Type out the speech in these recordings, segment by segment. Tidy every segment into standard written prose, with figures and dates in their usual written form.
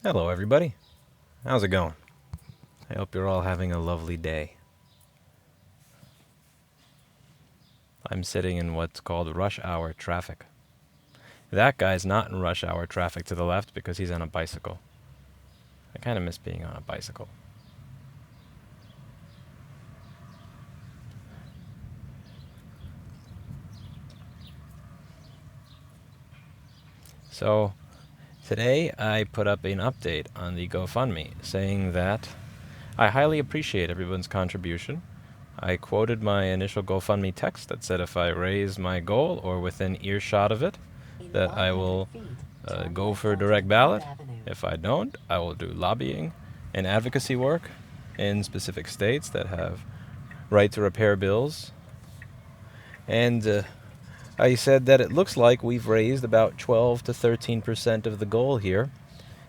Hello, everybody. How's it going? I hope you're all having a lovely day. I'm sitting in what's called rush hour traffic. That guy's not in rush hour traffic to the left because he's on a bicycle. I kind of miss being on a bicycle. So, today I put up an update on the GoFundMe saying that I highly appreciate everyone's contribution. I quoted my initial GoFundMe text that said if I raise my goal or within earshot of it, that I will go for direct ballot. If I don't, I will do lobbying and advocacy work in specific states that have right to repair bills. And I said that it looks like we've raised about 12 to 13% of the goal here.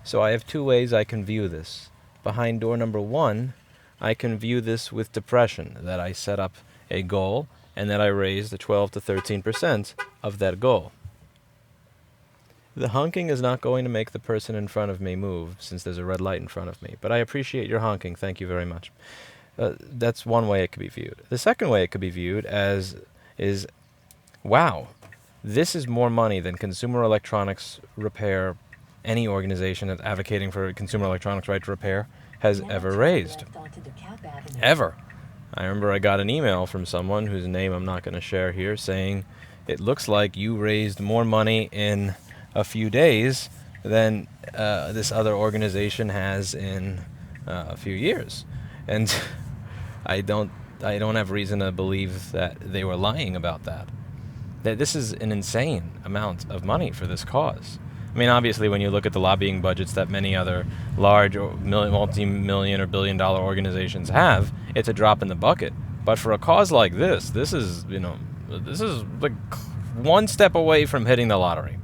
So I have two ways I can view this. Behind door number one, I can view this with depression, that I set up a goal and that I raised the 12 to 13% of that goal. The honking is not going to make the person in front of me move since there's a red light in front of me, but I appreciate your honking. Thank you very much. That's one way it could be viewed. The second way it could be viewed as is, wow, this is more money than Consumer Electronics Repair, any organization that's advocating for consumer electronics right to repair, has ever raised. Ever. I remember I got an email from someone whose name I'm not going to share here saying, it looks like you raised more money in a few days than this other organization has in a few years. And I don't have reason to believe that they were lying about that. That this is an insane amount of money for this cause. I mean, obviously, when you look at the lobbying budgets that many other large multi-million or billion-dollar organizations have, it's a drop in the bucket. But for a cause like this is, this is like one step away from hitting the lottery.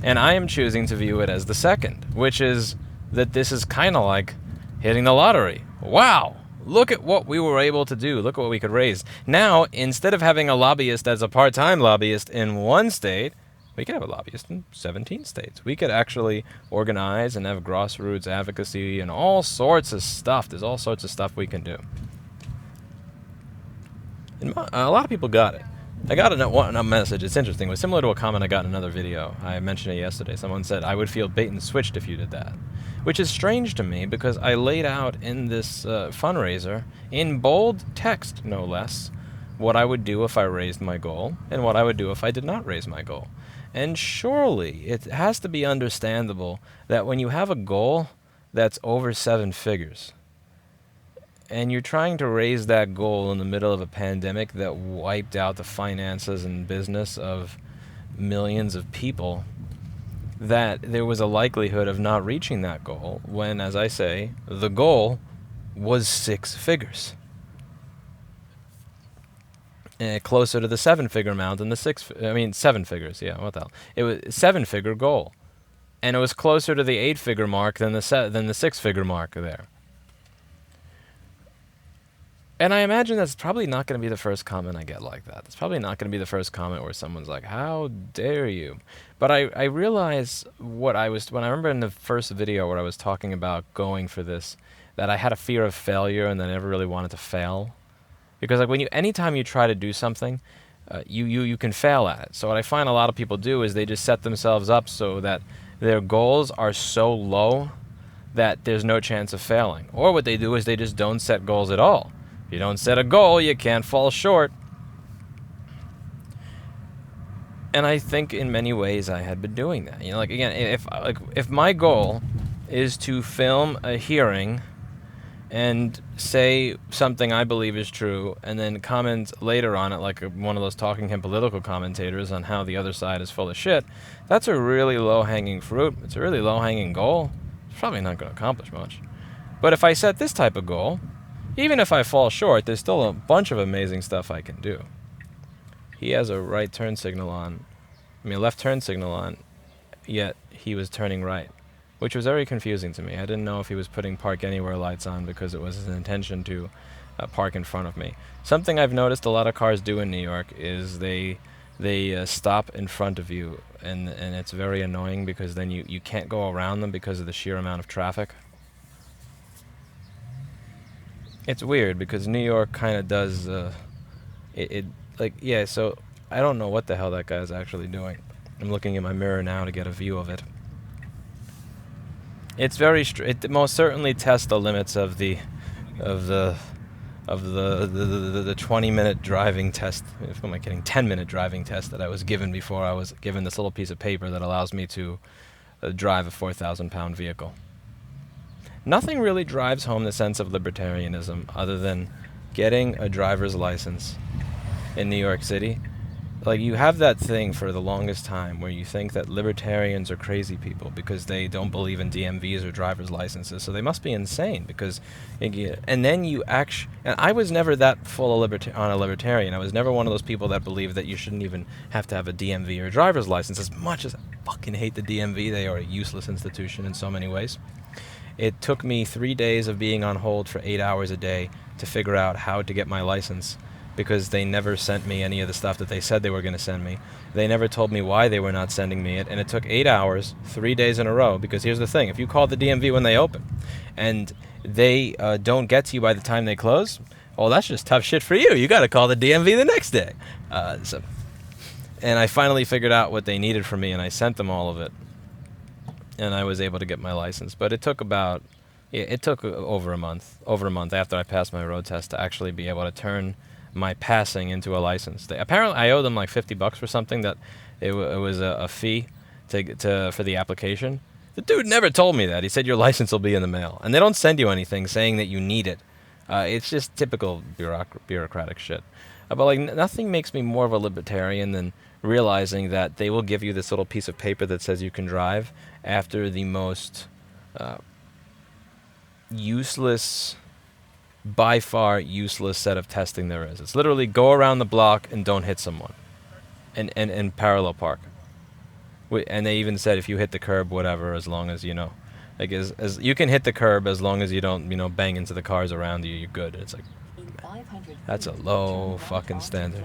And I am choosing to view it as the second, which is that this is kind of like hitting the lottery. Wow! Look at what we were able to do. Look at what we could raise. Now, instead of having a lobbyist as a part-time lobbyist in one state, we could have a lobbyist in 17 states. We could actually organize and have grassroots advocacy and all sorts of stuff. There's all sorts of stuff we can do. And a lot of people got it. I got a message. It's interesting. It was similar to a comment I got in another video. I mentioned it yesterday. Someone said, I would feel bait and switched if you did that. Which is strange to me because I laid out in this fundraiser, in bold text no less, what I would do if I raised my goal and what I would do if I did not raise my goal. And surely it has to be understandable that when you have a goal that's over 7 figures, and you're trying to raise that goal in the middle of a pandemic that wiped out the finances and business of millions of people, that there was a likelihood of not reaching that goal when, as I say, the goal was 6 figures. Closer to the 7-figure amount than the 7 figures, yeah, what the hell. It was a 7-figure goal. And it was closer to the 8-figure mark than the 6-figure mark there. And I imagine that's probably not going to be the first comment I get like that. It's probably not going to be the first comment where someone's like, how dare you? But I realize when I remember in the first video where I was talking about going for this, that I had a fear of failure and that I never really wanted to fail. Because like anytime you try to do something, you can fail at it. So what I find a lot of people do is they just set themselves up so that their goals are so low that there's no chance of failing. Or what they do is they just don't set goals at all. If you don't set a goal, you can't fall short. And I think in many ways I had been doing that. Like again, if my goal is to film a hearing and say something I believe is true and then comment later on it like one of those talking head political commentators on how the other side is full of shit, that's a really low-hanging fruit. It's a really low-hanging goal. It's probably not going to accomplish much. But if I set this type of goal, even if I fall short, there's still a bunch of amazing stuff I can do. He has a left turn signal on, yet he was turning right, which was very confusing to me. I didn't know if he was putting park anywhere lights on because it was his intention to park in front of me. Something I've noticed a lot of cars do in New York is they they stop in front of you, and it's very annoying because then you can't go around them because of the sheer amount of traffic. It's weird because New York kind of does it like, yeah, so I don't know what the hell that guy's actually doing. I'm looking in my mirror now to get a view of it. It's very it most certainly tests the limits of the of the the 20-minute driving test. If am I kidding? 10-minute driving test that I was given before I was given this little piece of paper that allows me to drive a 4,000-pound vehicle. Nothing really drives home the sense of libertarianism other than getting a driver's license in New York City. Like, you have that thing for the longest time where you think that libertarians are crazy people because they don't believe in DMVs or driver's licenses, so they must be insane because, and then you actually, and I was never that full of on a libertarian. I was never one of those people that believed that you shouldn't even have to have a DMV or a driver's license. As much as I fucking hate the DMV, they are a useless institution in so many ways. It took me 3 days of being on hold for 8 hours a day to figure out how to get my license, because they never sent me any of the stuff that they said they were going to send me. They never told me why they were not sending me it, and it took 8 hours, 3 days in a row, because here's the thing. If you call the DMV when they open, and they don't get to you by the time they close, well, that's just tough shit for you. You got to call the DMV the next day. And I finally figured out what they needed from me, and I sent them all of it. And I was able to get my license. But it took it took over a month after I passed my road test to actually be able to turn my passing into a license. Apparently, I owe them like $50 for something that it was a fee for the application. The dude never told me that. He said your license will be in the mail, and they don't send you anything saying that you need it. It's just typical bureaucratic shit. But like, nothing makes me more of a libertarian than realizing that they will give you this little piece of paper that says you can drive after the most useless, by far useless set of testing there is. It's literally go around the block and don't hit someone, and parallel park. And they even said if you hit the curb, whatever, as long as like as you can hit the curb as long as you don't bang into the cars around you, you're good. It's like, that's a low fucking standard.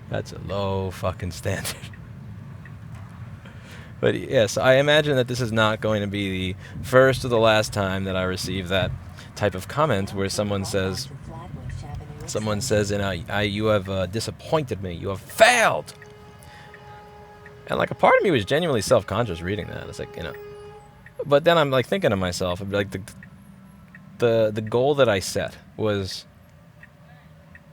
That's a low fucking standard. But yes, I imagine that this is not going to be the first or the last time that I receive that type of comment where someone says, you have disappointed me, you have failed. And like, a part of me was genuinely self-conscious reading that. It's like, but then I'm like thinking to myself, like, the goal that I set was,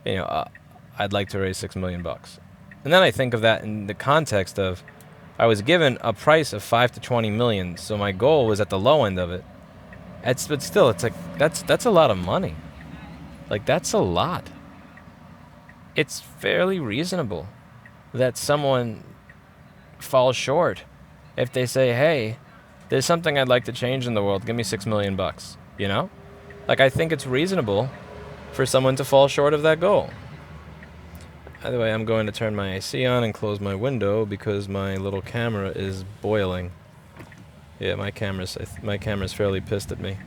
I'd like to raise $6 million. And then I think of that in the context of, I was given a price of $5 to $20 million, so my goal was at the low end of it. But still, it's like, that's a lot of money. Like, that's a lot. It's fairly reasonable that someone falls short if they say, hey, there's something I'd like to change in the world, give me $6 million, Like, I think it's reasonable for someone to fall short of that goal. By the way, I'm going to turn my AC on and close my window because my little camera is boiling. Yeah, my camera's fairly pissed at me.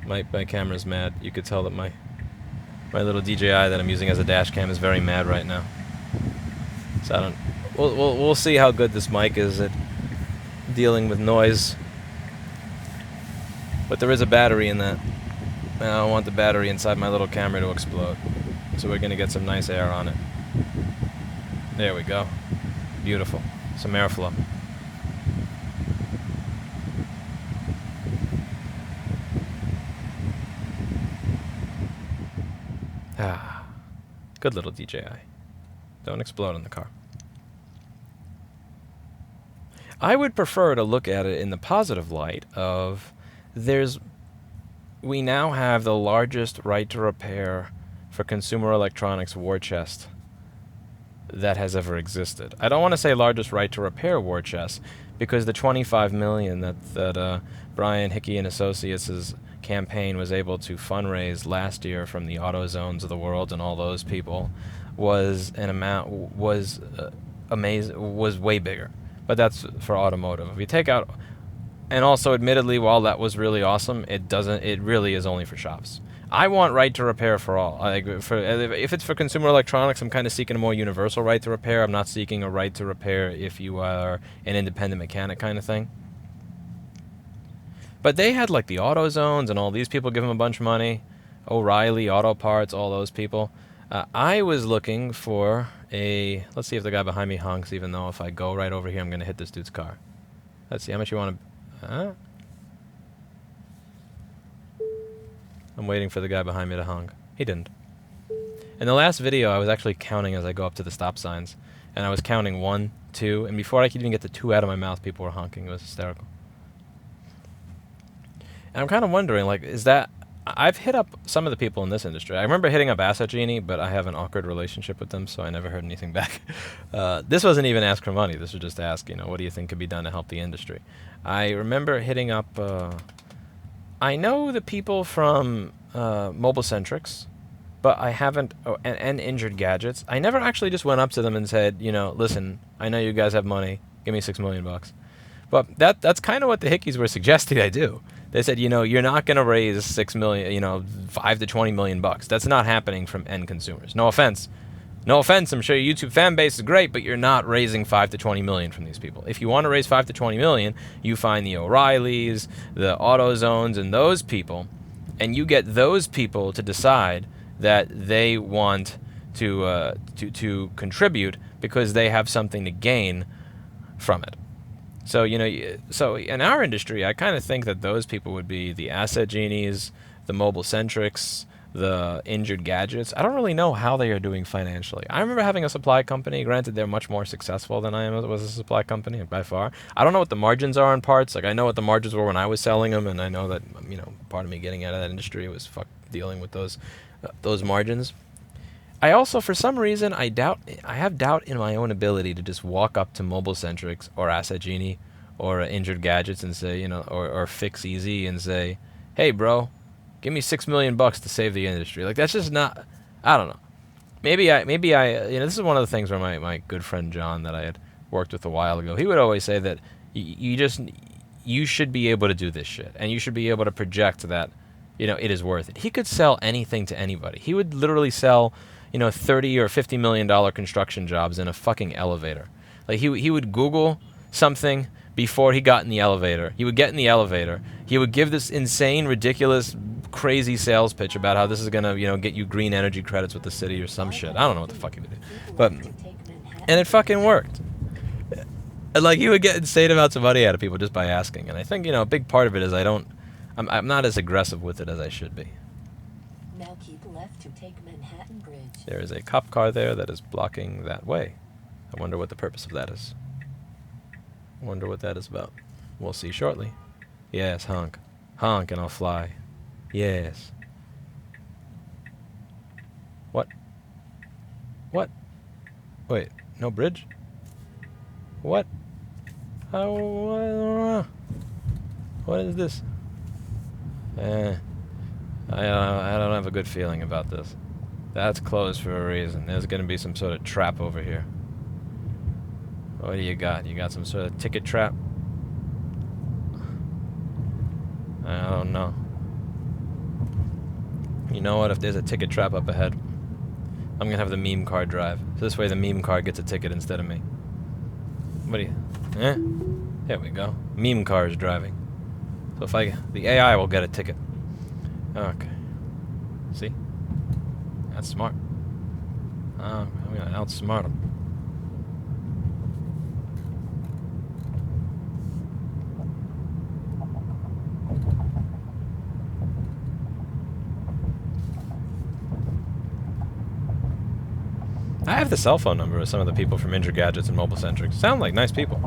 My camera's mad. You could tell that my little DJI that I'm using as a dash cam is very mad right now. So we'll see how good this mic is at dealing with noise. But there is a battery in that. And I don't want the battery inside my little camera to explode. So we're going to get some nice air on it. There we go. Beautiful. Some airflow. Ah, good little DJI. Don't explode in the car. I would prefer to look at it in the positive light of we now have the largest right to repair for consumer electronics war chest that has ever existed. I don't want to say largest right to repair war chest because the $25 million that Brian Hickey and Associates' campaign was able to fundraise last year from the AutoZones of the world and all those people was amazing, was way bigger. But that's for automotive. If you take out, and also admittedly, while that was really awesome, it really is only for shops. I want right to repair for all. If it's for consumer electronics, I'm kind of seeking a more universal right to repair. I'm not seeking a right to repair if you are an independent mechanic kind of thing. But they had like the AutoZones and all these people give them a bunch of money. O'Reilly, Auto Parts, all those people. I was looking for a... Let's see if the guy behind me honks, even though if I go right over here, I'm going to hit this dude's car. Let's see, how much you want to... I'm waiting for the guy behind me to honk. He didn't. In the last video, I was actually counting as I go up to the stop signs. And I was counting 1, 2, and before I could even get the 2 out of my mouth, people were honking. It was hysterical. And I'm kind of wondering, like, is that... I've hit up some of the people in this industry. I remember hitting up Asset Genie, but I have an awkward relationship with them, so I never heard anything back. This wasn't even ask for money. This was just ask, what do you think could be done to help the industry? I remember hitting up... I know the people from Mobile Centrics, but I haven't... and Injured Gadgets. I never actually just went up to them and said, listen, I know you guys have money. Give me $6 million bucks. But that's kind of what the hickeys were suggesting I do. They said, you're not going to raise $6 million, 5 to 20 million bucks. That's not happening from end consumers. No offense. No offense. I'm sure your YouTube fan base is great, but you're not raising 5 to 20 million from these people. If you want to raise 5 to 20 million, you find the O'Reillys, the AutoZones, and those people, and you get those people to decide that they want to contribute because they have something to gain from it. So, so in our industry, I kind of think that those people would be the Asset Genies, the Mobile Centrics, the Injured Gadgets. I don't really know how they are doing financially. I remember having a supply company. Granted, they're much more successful than I am as a supply company by far. I don't know what the margins are on parts. Like, I know what the margins were when I was selling them, and I know that, part of me getting out of that industry was dealing with those margins. I also, for some reason, I have doubt in my own ability to just walk up to Mobile Centrics or Asset Genie or Injured Gadgets and say, or Fix Easy and say, hey, bro, give me $6 million bucks to save the industry. Like, that's just not, I don't know. Maybe I, this is one of the things where my good friend John that I had worked with a while ago, he would always say that you should be able to do this shit. And you should be able to project that, it is worth it. He could sell anything to anybody. He would literally sell, $30 or $50 million construction jobs in a fucking elevator. Like, he would Google something before he got in the elevator. He would get in the elevator. He would give this insane, ridiculous, crazy sales pitch about how this is going to, get you green energy credits with the city or some shit. I don't know what the fuck he would do. And it fucking worked. Like, he would get insane amounts of money out of people just by asking. And I think, a big part of it is I'm not as aggressive with it as I should be. Now keep left to take Manhattan Bridge. There is a cop car there that is blocking that way. I wonder what the purpose of that is. I wonder what that is about. We'll see shortly. Yes, honk. Honk and I'll fly. Yes. What? What? Wait, no bridge? What? What is this? I don't have a good feeling about this. That's closed for a reason. There's going to be some sort of trap over here. What do you got? You got some sort of ticket trap? I don't know. You know what? If there's a ticket trap up ahead, I'm going to have the meme car drive. So this way the meme car gets a ticket instead of me. What do you... There we go. Meme car is driving. So the AI will get a ticket. Okay. See? That's smart. I'm going to outsmart him. I have the cell phone number of some of the people from Injured Gadgets and Mobile Centrics. Sound like nice people.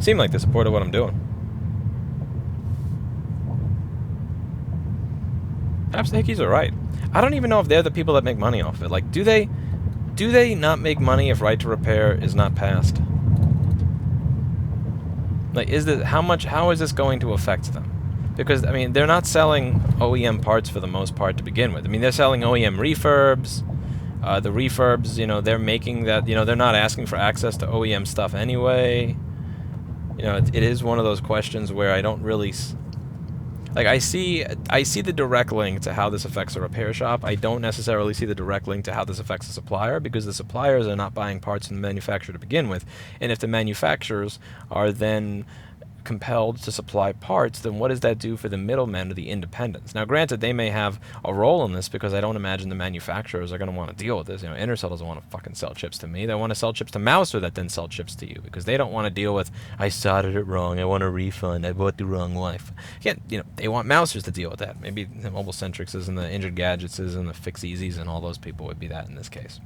Seem like they supported what I'm doing. Perhaps the hickeys are right. I don't even know if they're the people that make money off of it. Like, do they not make money if right to repair is not passed? Like, how is this going to affect them? Because, I mean, they're not selling OEM parts for the most part to begin with. I mean, they're selling OEM refurbs. The refurbs, they're making that, they're not asking for access to OEM stuff anyway. It is one of those questions where I don't really... Like, I see the direct link to how this affects a repair shop. I don't necessarily see the direct link to how this affects the supplier, because the suppliers are not buying parts from the manufacturer to begin with. And if the manufacturers are then compelled to supply parts, then what does that do for the middlemen or the independents? Now, granted, they may have a role in this, because I don't imagine the manufacturers are going to want to deal with this. You know, Intercell doesn't want to fucking sell chips to me. They want to sell chips to Mouser that then sell chips to you, because they don't want to deal with, I started it wrong, I want a refund, I bought the wrong wife. Again, you know, they want Mousers to deal with that. Maybe the Mobile Centricses and the Injured Gadgetses and the Fix Easies and all those people would be that in this case.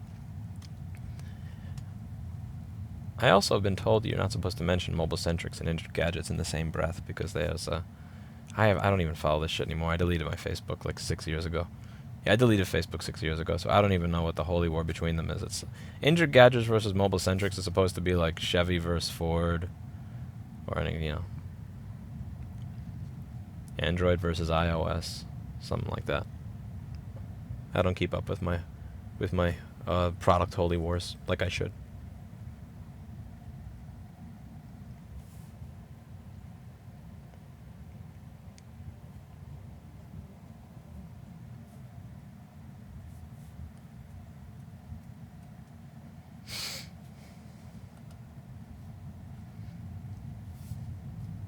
I also have been told you're not supposed to mention Mobile Centrics and Injured Gadgets in the same breath, because there's I don't even follow this shit anymore. I deleted my Facebook like 6 years ago. Yeah, I deleted Facebook 6 years ago, so I don't even know what the holy war between them is. It's Injured Gadgets versus Mobile Centrics is supposed to be like Chevy versus Ford, or any, you know, Android versus iOS, something like that. I don't keep up with my product holy wars like I should.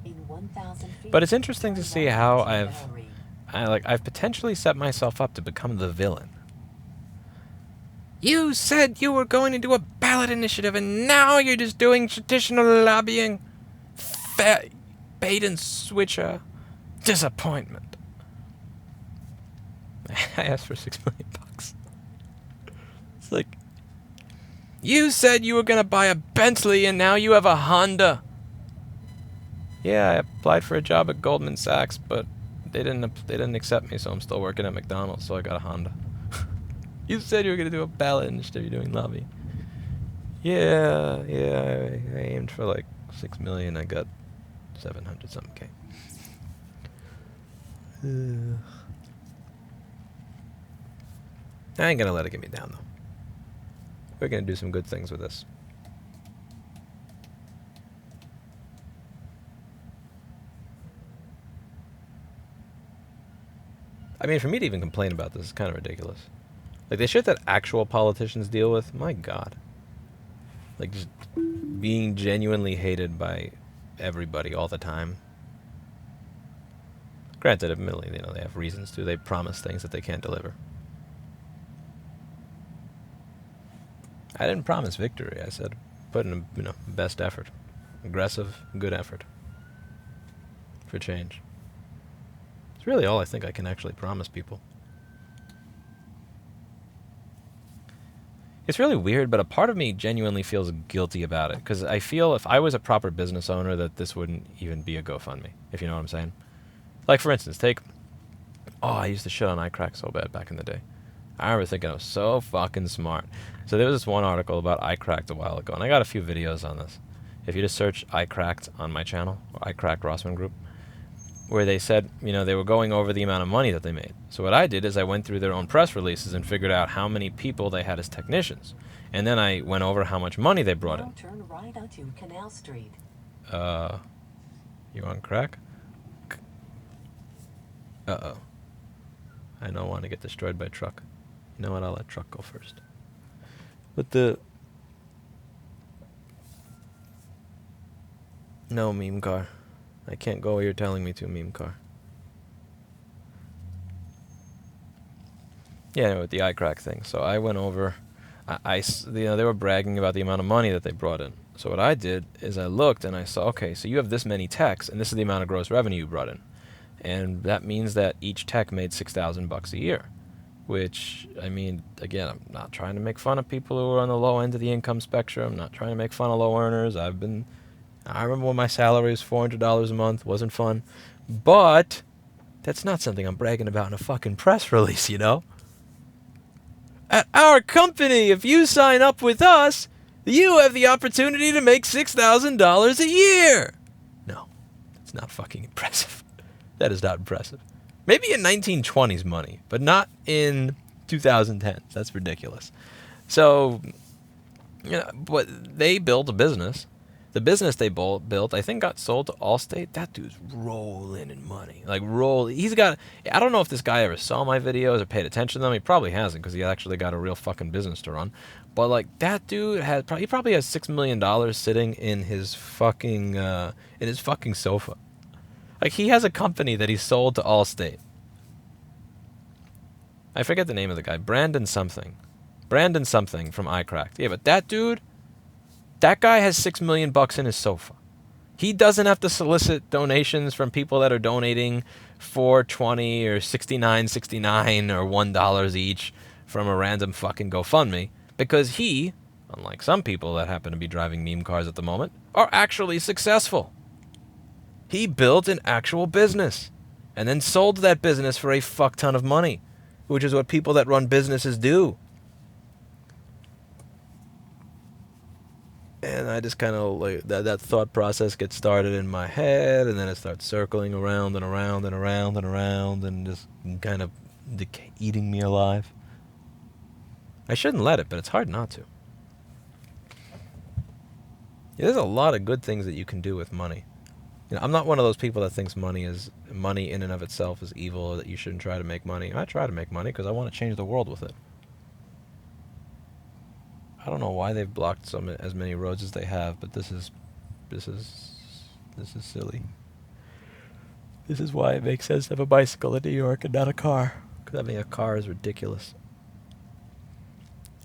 In 1,000 feet, But it's interesting to turn see right how onto Bowery. I've potentially set myself up to become the villain. You said you were going to do a ballot initiative, and now you're just doing traditional lobbying. Bait and switcher. Disappointment. I asked for $6 million. It's like, you said you were going to buy a Bentley, and now you have a Honda. Yeah, I applied for a job at Goldman Sachs, but they didn't accept me, so I'm still working at McDonald's, so I got a Honda. You said you were going to do a ballot initiative, you're doing lobby. Yeah, I aimed for like 6 million, I got 700 something K. I ain't gonna let it get me down, though. We're gonna do some good things with this. I mean, for me to even complain about this is kind of ridiculous. Like, the shit that actual politicians deal with, my God. Like, just being genuinely hated by everybody all the time. Granted, admittedly, you know, they have reasons to. They promise things that they can't deliver. I didn't promise victory. I said put in, you know, best effort. Aggressive, good effort. For change. It's really all I think I can actually promise people. It's really weird, but a part of me genuinely feels guilty about it, because I feel if I was a proper business owner that this wouldn't even be a GoFundMe, if you know what I'm saying. Like, for instance, I used to shit on iCrack so bad back in the day. I remember thinking I was so fucking smart. So there was this one article about iCracked a while ago, and I got a few videos on this. If you just search iCracked on my channel, or iCracked Rossman Group, where they said, you know, they were going over the amount of money that they made. So what I did is I went through their own press releases and figured out how many people they had as technicians. And then I went over how much money they brought Now in. turn right onto Canal Street. You on crack? Uh-oh. I don't want to get destroyed by truck. You know what, I'll let truck go first. But No, meme car. I can't go where you're telling me to, meme car. Yeah, no, with the iCrack thing. So I went over, you know, they were bragging about the amount of money that they brought in. So what I did is I looked and I saw, okay, so you have this many techs, and this is the amount of gross revenue you brought in. And that means that each tech made $6,000 a year. Which, I mean, again, I'm not trying to make fun of people who are on the low end of the income spectrum. I'm not trying to make fun of low earners. I remember when my salary was $400 a month. Wasn't fun. But that's not something I'm bragging about in a fucking press release, you know? At our company, if you sign up with us, you have the opportunity to make $6,000 a year. No, it's not fucking impressive. That is not impressive. Maybe in 1920s money, but not in 2010s. That's ridiculous. So, you know, but they built a business. The business they built, I think, got sold to Allstate. That dude's rolling in money. Like, He's got... I don't know if this guy ever saw my videos or paid attention to them. He probably hasn't, because he actually got a real fucking business to run. But, like, that dude he probably has $6 million sitting in his fucking sofa. Like, he has a company that he sold to Allstate. I forget the name of the guy. Brandon something from iCracked. Yeah, but that dude... That guy has $6 million in his sofa. He doesn't have to solicit donations from people that are donating $4.20 or $69.69 or $1 each from a random fucking GoFundMe, because he, unlike some people that happen to be driving meme cars at the moment, are actually successful. He built an actual business and then sold that business for a fuck ton of money, which is what people that run businesses do. And I just kind of, like, that thought process gets started in my head, and then it starts circling around and around and around and around, and just kind of eating me alive. I shouldn't let it, but it's hard not to. Yeah, there's a lot of good things that you can do with money. You know, I'm not one of those people that thinks money in and of itself is evil, or that you shouldn't try to make money. I try to make money because I want to change the world with it. I don't know why they've blocked as many roads as they have, but this is silly. This is why it makes sense to have a bicycle in New York and not a car. Because having a car is ridiculous.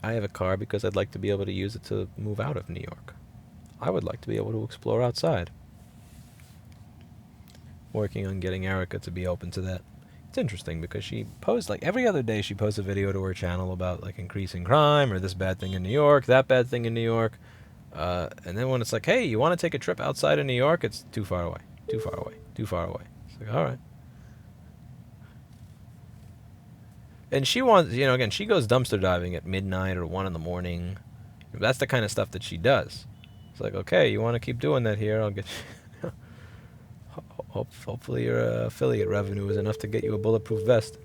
I have a car because I'd like to be able to use it to move out of New York. I would like to be able to explore outside. Working on getting Erica to be open to that. It's interesting because she posts, like, every other day she posts a video to her channel about, like, increasing crime or this bad thing in New York, that bad thing in New York. And then when it's like, hey, you want to take a trip outside of New York? It's too far away, too far away, too far away. It's like, all right. And she wants, you know, again, she goes dumpster diving at midnight or 1 in the morning. That's the kind of stuff that she does. It's like, okay, you want to keep doing that here? I'll get hopefully your affiliate revenue is enough to get you a bulletproof vest.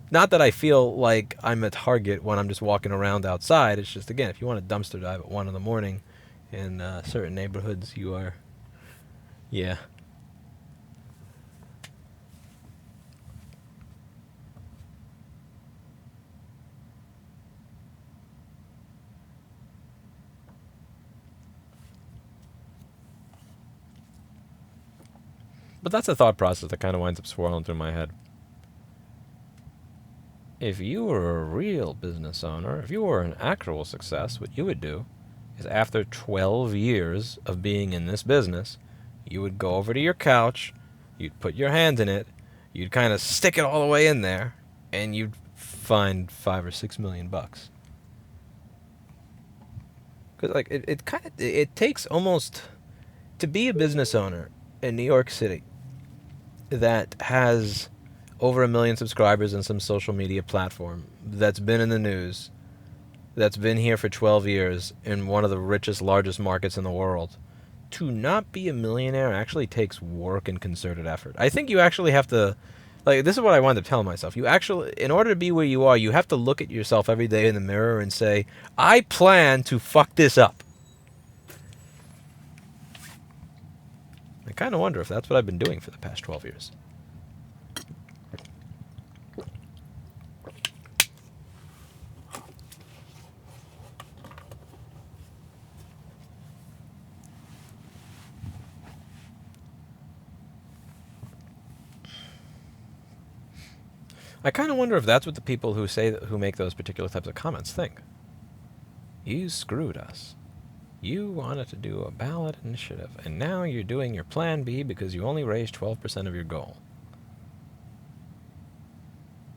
Not that I feel like I'm a target when I'm just walking around outside. It's just, again, if you want to dumpster dive at 1 in the morning in certain neighborhoods, you are, yeah. But that's a thought process that kind of winds up swirling through my head. If you were a real business owner, if you were an actual success, what you would do is, after 12 years of being in this business, you would go over to your couch, you'd put your hand in it, you'd kind of stick it all the way in there, and you'd find $5 or $6 million. Because, like, it takes almost, to be a business owner in New York City that has over 1 million subscribers in some social media platform, that's been in the news, that's been here for 12 years in one of the richest, largest markets in the world, to not be a millionaire actually takes work and concerted effort. I think you actually have to, like, this is what I wanted to tell myself. You actually, in order to be where you are, you have to look at yourself every day in the mirror and say, I plan to fuck this up. I kind of wonder if that's what I've been doing for the past 12 years. I kind of wonder if that's what the people who make those particular types of comments think. You screwed us. You wanted to do a ballot initiative, and now you're doing your plan B because you only raised 12% of your goal.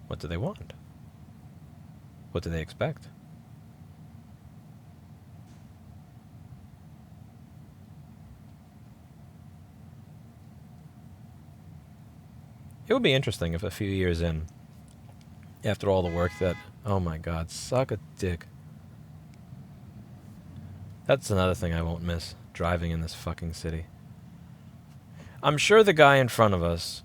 What do they want? What do they expect? It would be interesting if a few years in, after all the work that, oh my God, suck a dick. That's another thing I won't miss, driving in this fucking city. I'm sure the guy in front of us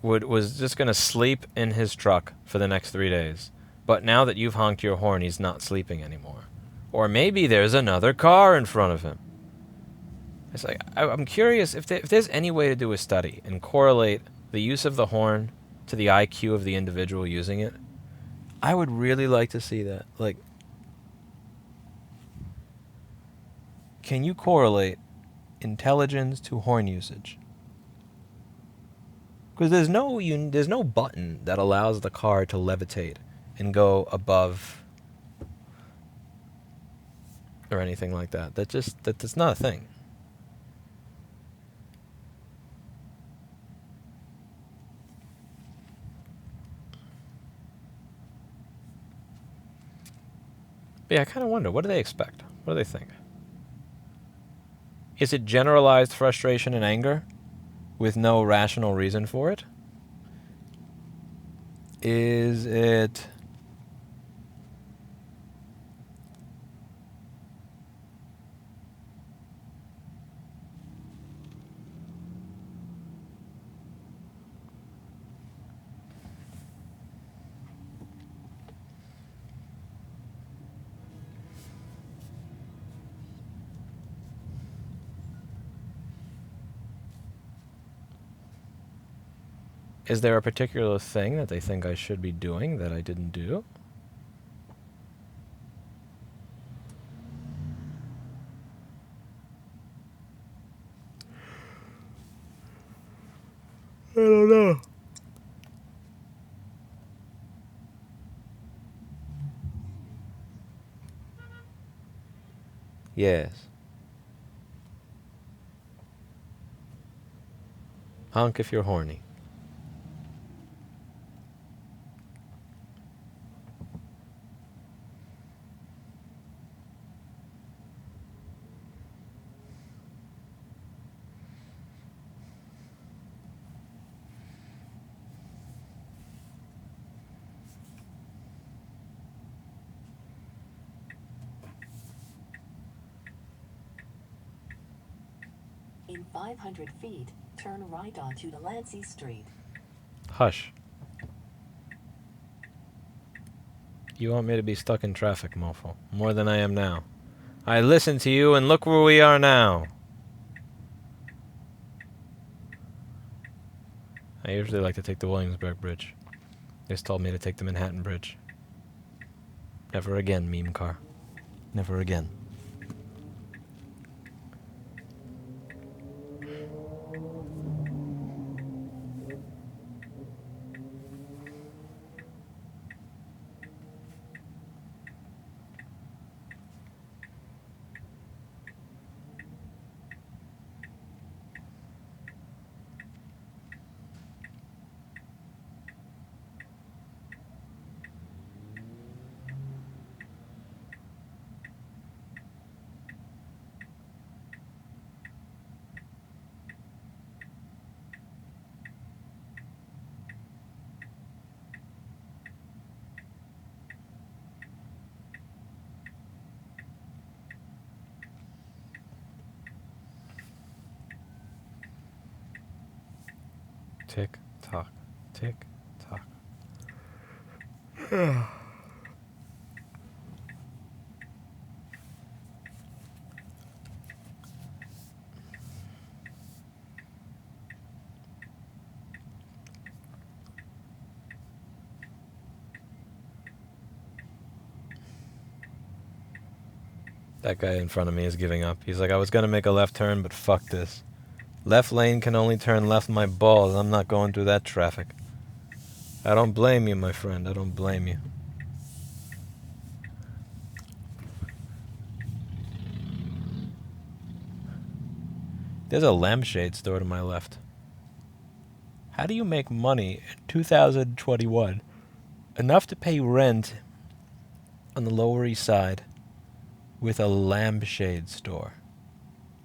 was just going to sleep in his truck for the next 3 days. But now that you've honked your horn, he's not sleeping anymore. Or maybe there's another car in front of him. It's like I'm curious if there's any way to do a study and correlate the use of the horn to the IQ of the individual using it. I would really like to see that. Like, can you correlate intelligence to horn usage? Because there's no button that allows the car to levitate and go above or anything like that. That's not a thing. But yeah, I kind of wonder, what do they expect? What do they think? Is it generalized frustration and anger with no rational reason for it? Is it Is there a particular thing that they think I should be doing that I didn't do? I don't know. Yes. Honk if you're horny. In 500 feet, turn right onto Delancey Street. Hush. You want me to be stuck in traffic, mofo, more than I am now. I listened to you, and look where we are now. I usually like to take the Williamsburg Bridge. They just told me to take the Manhattan Bridge. Never again, meme car. Never again. Tick tock, tick tock. That guy in front of me is giving up. He's like, I was gonna make a left turn, but fuck this. Left lane can only turn left my balls. I'm not going through that traffic. I don't blame you, my friend. I don't blame you. There's a lampshade store to my left. How do you make money in 2021 enough to pay rent on the Lower East Side with a lampshade store?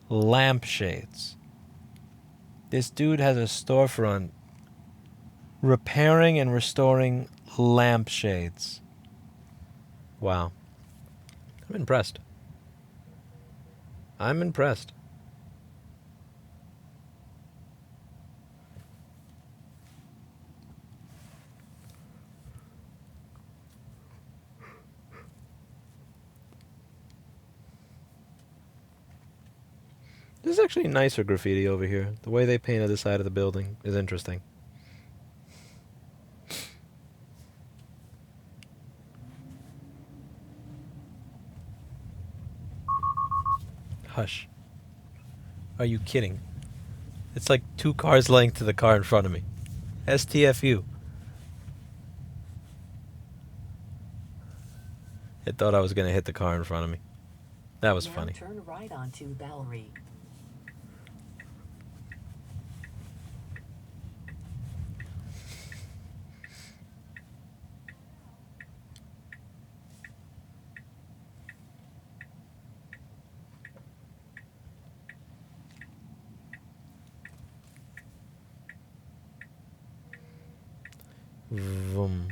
Lampshades. This dude has a storefront repairing and restoring lampshades. Wow. I'm impressed. I'm impressed. This There's actually nicer graffiti over here. The way they painted the side of the building is interesting. Hush. Are you kidding? It's like 2 cars length to the car in front of me. STFU. It thought I was going to hit the car in front of me. That was Now funny. turn right onto Bowery. Vroom.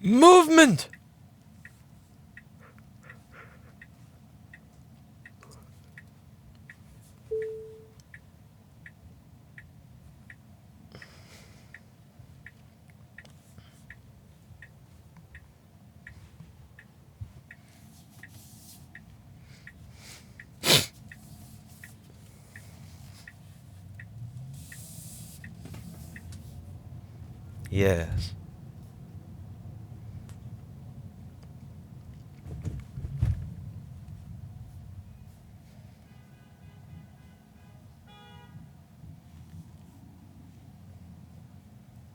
Movement! Yes.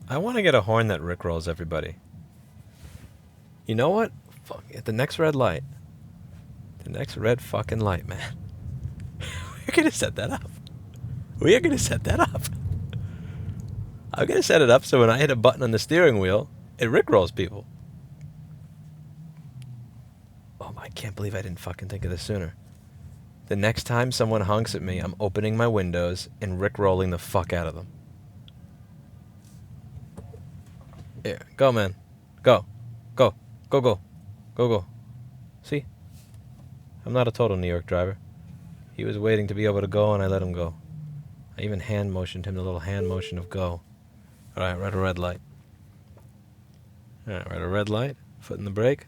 I want to get a horn that rickrolls everybody. You know what? Fuck, at the next red light. The next red fucking light, man. We're gonna set that up. We are gonna set that up. I'm gonna set it up so when I hit a button on the steering wheel, it rickrolls people. Oh, I can't believe I didn't fucking think of this sooner. The next time someone honks at me, I'm opening my windows and rickrolling the fuck out of them. Yeah, go, man. Go. Go. Go, go. Go, go. See? I'm not a total New York driver. He was waiting to be able to go, and I let him go. I even hand motioned him the little hand motion of go. Alright, we're at a red light. Alright, we're at a red light. Foot in the brake.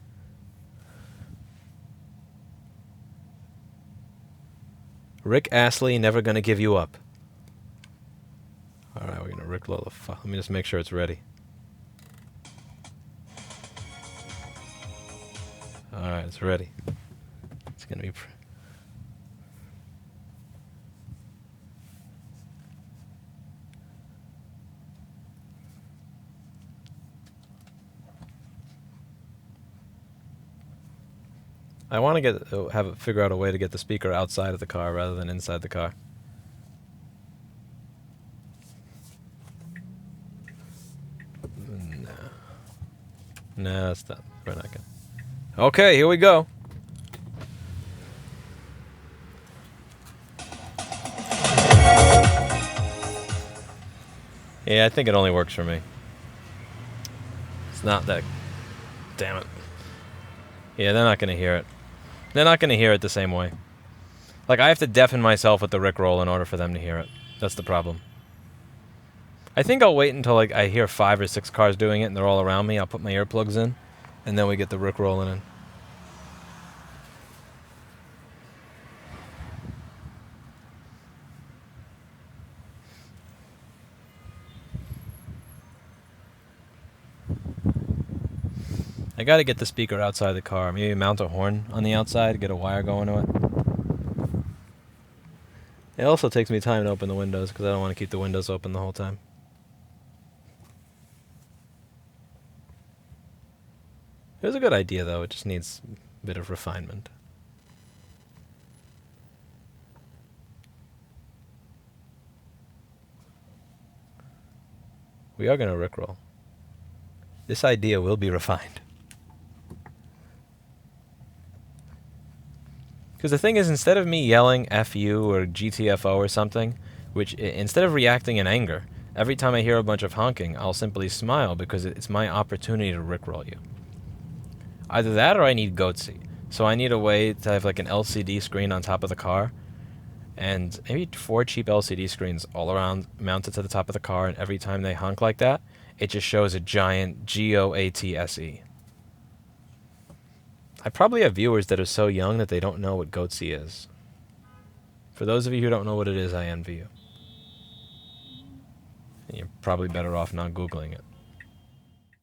Rick Astley, never gonna give you up. Alright, we're gonna rickroll the fuck. Let me just make sure it's ready. Alright, it's ready. It's gonna be... I want to figure out a way to get the speaker outside of the car rather than inside the car. No. No, it's not. We're not gonna. Okay, here we go. Yeah, I think it only works for me. It's not that... Damn it. Yeah, they're not gonna hear it. They're not gonna hear it the same way. Like, I have to deafen myself with the rickroll in order for them to hear it. That's the problem. I think I'll wait until like I hear 5 or 6 cars doing it and they're all around me. I'll put my earplugs in, and then we get the rickrolling in. I gotta get the speaker outside the car. Maybe mount a horn on the outside, get a wire going to it. It also takes me time to open the windows because I don't want to keep the windows open the whole time. It was a good idea though, it just needs a bit of refinement. We are gonna rickroll. This idea will be refined. Because the thing is, instead of me yelling F you or GTFO or something, which instead of reacting in anger, every time I hear a bunch of honking, I'll simply smile because it's my opportunity to rickroll you. Either that or I need Goatsy. So I need a way to have like an LCD screen on top of the car, and maybe 4 cheap LCD screens all around mounted to the top of the car, and every time they honk like that, it just shows a giant GOATSE. I probably have viewers that are so young that they don't know what Goatsy is. For those of you who don't know what it is, I envy you. And you're probably better off not Googling it.